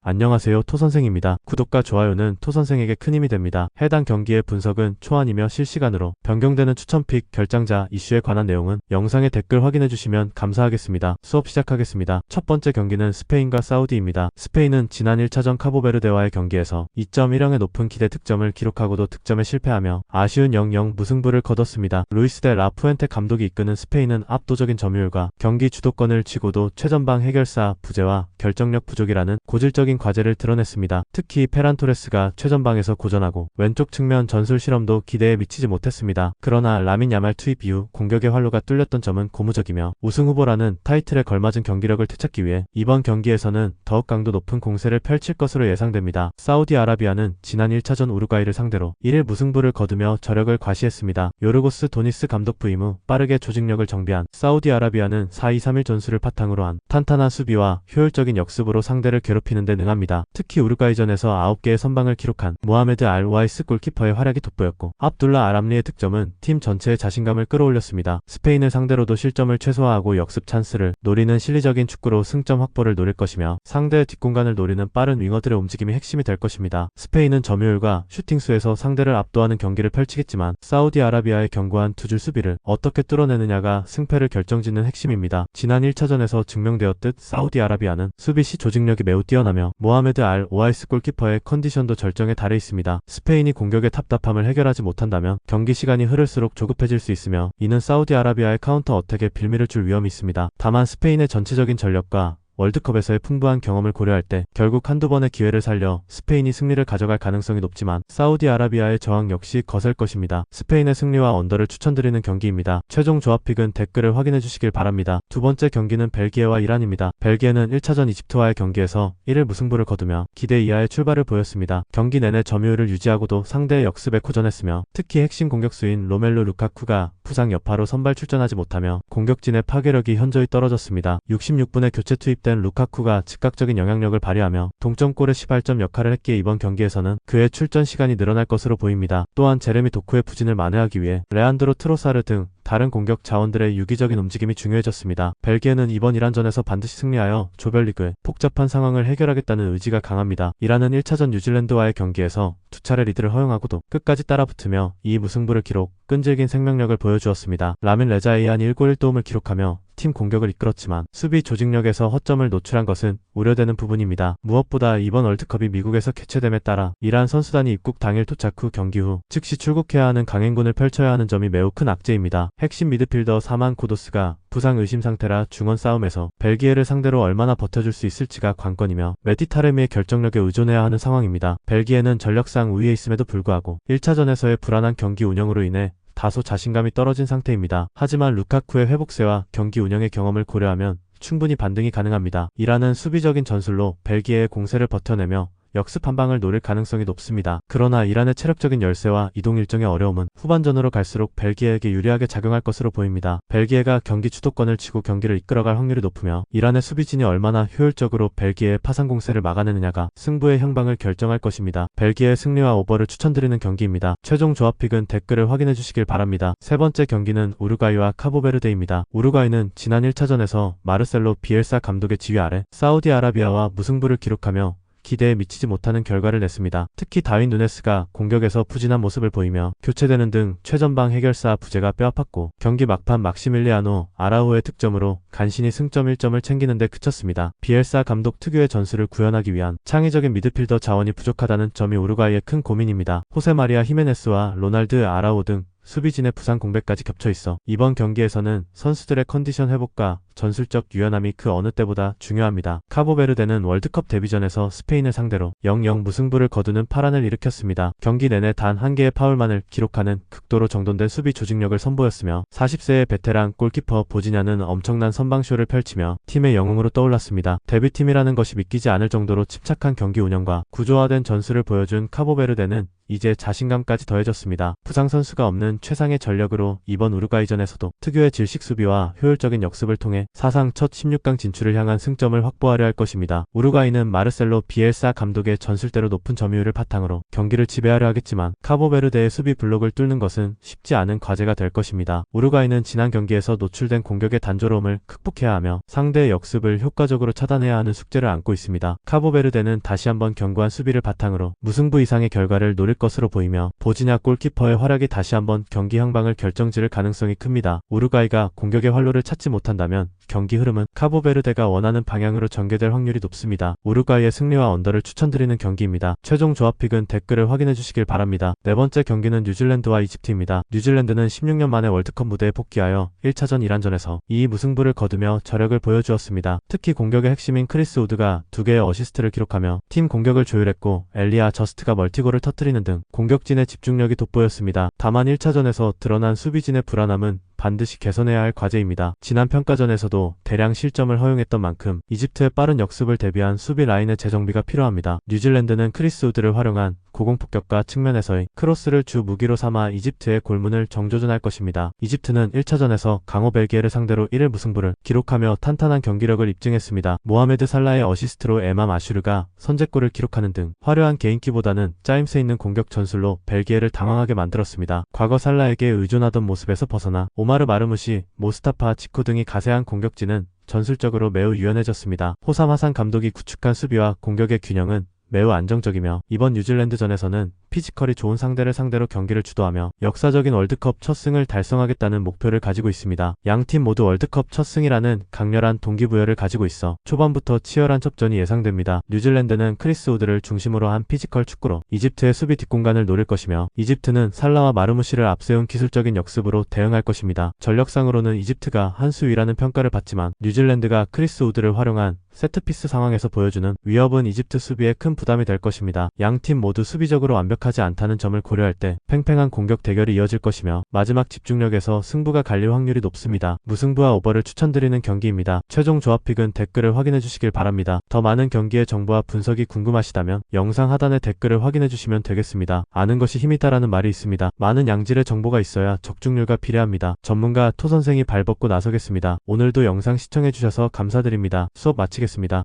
안녕하세요, 토선생입니다. 구독과 좋아요는 토선생에게 큰 힘이 됩니다. 해당 경기의 분석은 초안이며 실시간으로 변경되는 추천픽, 결장자, 이슈에 관한 내용은 영상의 댓글 확인해주시면 감사하겠습니다. 수업 시작하겠습니다. 첫 번째 경기는 스페인과 사우디입니다. 스페인은 지난 1차전 카보베르데와의 경기에서 2.10의 높은 기대 득점을 기록하고도 득점에 실패하며 아쉬운 0-0 무승부를 거뒀습니다. 루이스 데 라푸엔테 감독이 이끄는 스페인은 압도적인 점유율과 경기 주도권을 쥐고도 최전방 해결사 부재와 결정력 부족이라는 고질적인 과제를 드러냈습니다. 특히 페란 토레스가 최전방에서 고전하고 왼쪽 측면 전술 실험도 기대에 미치지 못했습니다. 그러나 라민 야말 투입 이후 공격의 활로가 뚫렸던 점은 고무적이며 우승 후보라는 타이틀에 걸맞은 경기력을 되찾기 위해 이번 경기에서는 더욱 강도 높은 공세를 펼칠 것으로 예상됩니다. 사우디아라비아는 지난 1차전 우루과이를 상대로 1일 무승부를 거두며 저력을 과시했습니다. 요르고스 도니스 감독 부임 후 빠르게 조직력을 정비한 사우디아라비아는 4-2-3-1 전술을 바탕으로 한 탄탄한 수비와 효율적인 역습으로 상대를 괴롭히는 데 능합니다. 특히 우루과이전에서 9개의 선방을 기록한 모하메드 알 와이스 골키퍼의 활약이 돋보였고 압둘라 아람리의 득점은 팀 전체의 자신감을 끌어올렸습니다. 스페인을 상대로도 실점을 최소화하고 역습 찬스를 노리는 실리적인 축구로 승점 확보를 노릴 것이며 상대의 뒷공간을 노리는 빠른 윙어들의 움직임이 핵심이 될 것입니다. 스페인은 점유율과 슈팅수에서 상대를 압도하는 경기를 펼치겠지만 사우디아라비아의 견고한 두 줄 수비를 어떻게 뚫어내느냐가 승패를 결정짓는 핵심입니다. 지난 1차전에서 증명되었듯 사우디아라비아는 수비 시 조직력이 매우 뛰어나며 모하메드 알 오아이스 골키퍼의 컨디션도 절정에 달해 있습니다. 스페인이 공격의 답답함을 해결하지 못한다면 경기 시간이 흐를수록 조급해질 수 있으며 이는 사우디아라비아의 카운터 어택에 빌미를 줄 위험이 있습니다. 다만 스페인의 전체적인 전력과 월드컵에서의 풍부한 경험을 고려할 때 결국 한두 번의 기회를 살려 스페인이 승리를 가져갈 가능성이 높지만 사우디아라비아의 저항 역시 거셀 것입니다. 스페인의 승리와 언더를 추천드리는 경기입니다. 최종 조합픽은 댓글을 확인해 주시길 바랍니다. 두 번째 경기는 벨기에와 이란입니다. 벨기에는 1차전 이집트와의 경기에서 1일 무승부를 거두며 기대 이하의 출발을 보였습니다. 경기 내내 점유율을 유지하고도 상대의 역습에 고전했으며 특히 핵심 공격수인 로멜루 루카쿠가 부상 여파로 선발 출전하지 못하며 공격진의 파괴력이 현저히 떨어졌습니다. 66분에 교체 투입 루카쿠가 즉각적인 영향력을 발휘하며 동점골의 시발점 역할을 했기에 이번 경기에서는 그의 출전 시간이 늘어날 것으로 보입니다. 또한 제레미 도쿠의 부진을 만회하기 위해 레안드로 트로사르 등 다른 공격 자원들의 유기적인 움직임이 중요해졌습니다. 벨기에는 이번 이란전에서 반드시 승리하여 조별리그의 복잡한 상황을 해결하겠다는 의지가 강합니다. 이란은 1차전 뉴질랜드와의 경기에서 두 차례 리드를 허용하고도 끝까지 따라붙으며 이 무승부를 기록 끈질긴 생명력을 보여주었습니다. 라민 레자이안 1골 1도움을 기록하며 팀 공격을 이끌었지만 수비 조직력에서 허점을 노출한 것은 우려되는 부분입니다. 무엇보다 이번 월드컵이 미국에서 개최됨에 따라 이란 선수단이 입국 당일 도착 후 경기 후 즉시 출국해야 하는 강행군을 펼쳐야 하는 점이 매우 큰 악재입니다. 핵심 미드필더 사만 쿠도스가 부상 의심 상태라 중원 싸움에서 벨기에를 상대로 얼마나 버텨줄 수 있을지가 관건이며 메디 타레미의 결정력에 의존해야 하는 상황입니다. 벨기에는 전력상 우위에 있음에도 불구하고 1차전에서의 불안한 경기 운영으로 인해 다소 자신감이 떨어진 상태입니다. 하지만 루카쿠의 회복세와 경기 운영의 경험을 고려하면 충분히 반등이 가능합니다. 이란은 수비적인 전술로 벨기에의 공세를 버텨내며 역습 한 방을 노릴 가능성이 높습니다. 그러나 이란의 체력적인 열세와 이동 일정의 어려움은 후반전으로 갈수록 벨기에에게 유리하게 작용할 것으로 보입니다. 벨기에가 경기 주도권을 쥐고 경기를 이끌어갈 확률이 높으며 이란의 수비진이 얼마나 효율적으로 벨기에의 파상 공세를 막아내느냐가 승부의 향방을 결정할 것입니다. 벨기에의 승리와 오버를 추천드리는 경기입니다. 최종 조합픽은 댓글을 확인해 주시길 바랍니다. 세 번째 경기는 우루과이와 카보베르데입니다. 우루과이는 지난 1차전에서 마르셀로 비엘사 감독의 지휘 아래 사우디아라비아와 무승부를 기록하며 기대에 미치지 못하는 결과를 냈습니다. 특히 다윈 누네스가 공격에서 부진한 모습을 보이며 교체되는 등 최전방 해결사 부재가 뼈아팠고 경기 막판 막시밀리아노 아라우의 득점으로 간신히 승점 1점을 챙기는 데 그쳤습니다. 비엘사 감독 특유의 전술을 구현하기 위한 창의적인 미드필더 자원이 부족하다는 점이 우루과이의 큰 고민입니다. 호세 마리아 히메네스와 로날드 아라우 등 수비진의 부상 공백까지 겹쳐있어 이번 경기에서는 선수들의 컨디션 회복과 전술적 유연함이 그 어느 때보다 중요합니다. 카보베르데는 월드컵 데뷔전에서 스페인을 상대로 0-0 무승부를 거두는 파란을 일으켰습니다. 경기 내내 단 한 개의 파울만을 기록하는 극도로 정돈된 수비 조직력을 선보였으며 40세의 베테랑 골키퍼 보지냐는 엄청난 선방쇼를 펼치며 팀의 영웅으로 떠올랐습니다. 데뷔팀이라는 것이 믿기지 않을 정도로 침착한 경기 운영과 구조화된 전술을 보여준 카보베르데는 이제 자신감까지 더해졌습니다. 부상 선수가 없는 최상의 전력으로 이번 우루과이전에서도 특유의 질식 수비와 효율적인 역습을 통해 사상 첫 16강 진출을 향한 승점을 확보하려 할 것입니다. 우루과이는 마르셀로 비엘사 감독의 전술대로 높은 점유율을 바탕으로 경기를 지배하려 하겠지만 카보베르데의 수비 블록을 뚫는 것은 쉽지 않은 과제가 될 것입니다. 우루과이는 지난 경기에서 노출된 공격의 단조로움을 극복해야 하며 상대의 역습을 효과적으로 차단해야 하는 숙제를 안고 있습니다. 카보베르데는 다시 한번 견고한 수비를 바탕으로 무승부 이상의 결과를 노릴 것으로 보이며 보지냐 골키퍼의 활약이 다시 한번 경기 향방을 결정지을 가능성이 큽니다. 우루과이가 공격의 활로를 찾지 못한다면 경기 흐름은 카보베르데가 원하는 방향으로 전개될 확률이 높습니다. 우루과이의 승리와 언더를 추천드리는 경기입니다. 최종 조합픽은 댓글을 확인해 주시길 바랍니다. 네 번째 경기는 뉴질랜드와 이집트입니다. 뉴질랜드는 16년 만에 월드컵 무대에 복귀하여 1차전 이란전에서 2위 무승부를 거두며 저력을 보여주었습니다. 특히 공격의 핵심인 크리스 우드가 2개의 어시스트를 기록하며 팀 공격을 조율했고 엘리아 저스트가 멀티골을 터뜨리는 등 공격진의 집중력이 돋보였습니다. 다만 1차전에서 드러난 수비진의 불안함은 반드시 개선해야 할 과제입니다. 지난 평가전에서도 대량 실점을 허용했던 만큼 이집트의 빠른 역습을 대비한 수비 라인의 재정비가 필요합니다. 뉴질랜드는 크리스 우드를 활용한 고공폭격과 측면에서의 크로스를 주 무기로 삼아 이집트의 골문을 정조준할 것입니다. 이집트는 1차전에서 강호 벨기에를 상대로 1회 무승부를 기록하며 탄탄한 경기력을 입증했습니다. 모하메드 살라의 어시스트로 에맘 아슈르가 선제골을 기록하는 등 화려한 개인기보다는 짜임새 있는 공격 전술로 벨기에를 당황하게 만들었습니다. 과거 살라에게 의존하던 모습에서 벗어나 오마르 마르무시, 모스타파 지코 등이 가세한 공격진은 전술적으로 매우 유연해졌습니다. 호삼 하산 감독이 구축한 수비와 공격의 균형은 매우 안정적이며 이번 뉴질랜드전에서는 피지컬이 좋은 상대를 상대로 경기를 주도하며 역사적인 월드컵 첫 승을 달성하겠다는 목표를 가지고 있습니다. 양팀 모두 월드컵 첫 승이라는 강렬한 동기부여를 가지고 있어 초반부터 치열한 접전이 예상됩니다. 뉴질랜드는 크리스 우드를 중심으로 한 피지컬 축구로 이집트의 수비 뒷공간을 노릴 것이며 이집트는 살라와 마르무시를 앞세운 기술적인 역습으로 대응할 것입니다. 전력상으로는 이집트가 한 수 위라는 평가를 받지만 뉴질랜드가 크리스 우드를 활용한 세트피스 상황에서 보여주는 위협은 이집트 수비에 큰 부담이 될 것입니다. 양팀 모두 수비적으로 완벽하지 않다는 점을 고려할 때 팽팽한 공격 대결이 이어질 것이며 마지막 집중력에서 승부가 갈릴 확률이 높습니다. 무승부와 오버를 추천드리는 경기입니다. 최종 조합픽은 댓글을 확인해 주시길 바랍니다. 더 많은 경기의 정보와 분석이 궁금하시다면 영상 하단의 댓글을 확인해 주시면 되겠습니다. 아는 것이 힘이다라는 말이 있습니다. 많은 양질의 정보가 있어야 적중률과 비례합니다. 전문가 토 선생이 발벗고 나서겠습니다. 오늘도 영상 시청해 주셔서 감사드립니다. 수업 마치겠습니다.